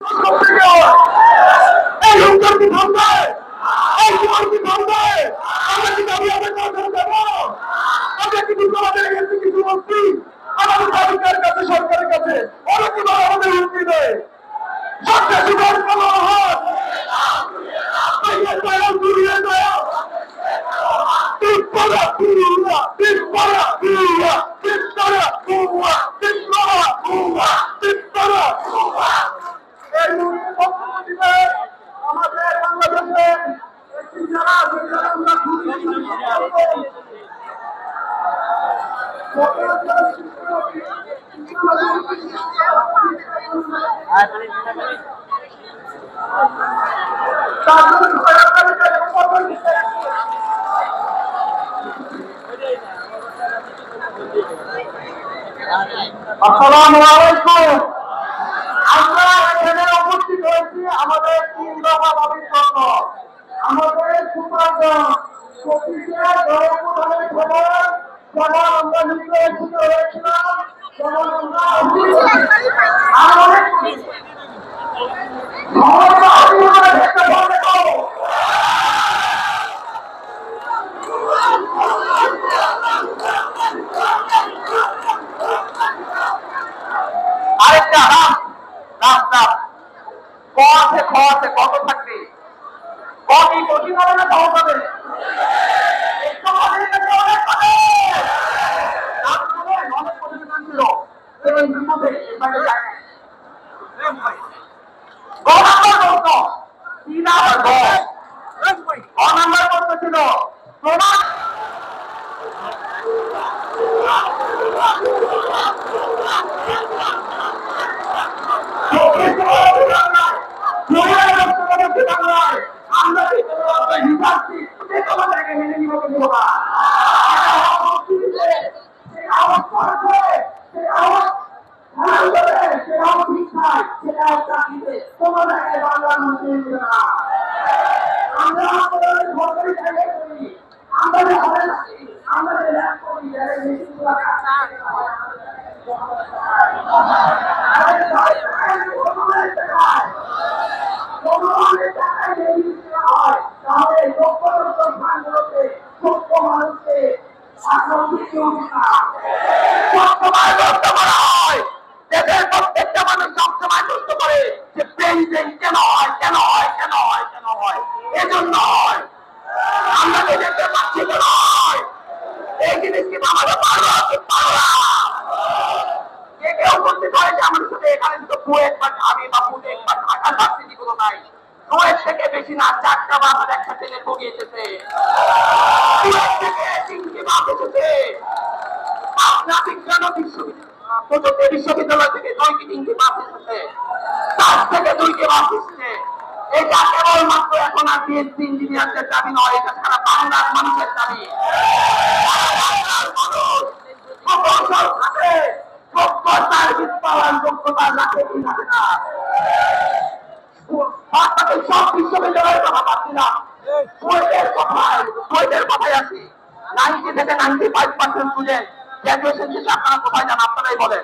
এই হুঙ্কার কি থামবে? এই জোর কি থামবে? আমরা কি দাবি আদায় করার জন্য যাবো? আমরা কি আমাদের এমপি কিছু মন্ত্রী আমাদের সরকারের কাছে সরকারের কাছে ওরা কি বলে আমাদের হুমকি দেয়? সন্ত্রাসী দল কালো হাত আমাদের বাংলাদেশে যারা আমরা আসসালামু আলাইকুম। আমরা এখানে উপস্থিত হয়েছি আমাদের 3 দফা দাবির জন্য। আমাদের যেমন আমরা নির্বাচিত হয়েছিলাম যেমন আরেকটা রাস্তা কত থাকবে কটি কঠিন হবে না সহজ হবে ছিল দেশের প্রত্যেকটা মানুষ সবসময় প্রশ্ন করে যে প্রেসিডেন্ট কেন হয় কেন হয় কেন হয় কেন হয় এজন্য হয় আমরা তো দেখতে পাচ্ছি কেন হয় এই জিনিস কি আমাদের পারো না কে কে উপস্থিত হয়েছে আমাদের সাথে এখানে তো কুয়েত বা আমি বা পুনে বা ঢাকা ভার্সিটি গুলো নাই কুয়েত থেকে বেশি না 4টা বাবার একটা ট্রেনের বগি এসেছে কুয়েত থেকে 3টি বাস এসেছে পাবনা বিজ্ঞান প্রযুক্তি বিশ্ববিদ্যালয় থেকে 2টি বাস এসেছে তার থেকে 2টি বাস এসেছে এটা কেবলমাত্র এখন আর বিএসসি ইঞ্জিনিয়ারদের দাবি নয় এটা সারা বাংলার মানুষের দাবি সব বিশ্ববিদ্যালয়ের কথা পাচ্ছি না কথায় আছি 90 থেকে 95% স্টুডেন্ট গ্র্যাজুয়েশন শেষে আপনারা কোথায় যান আপনারাই বলেন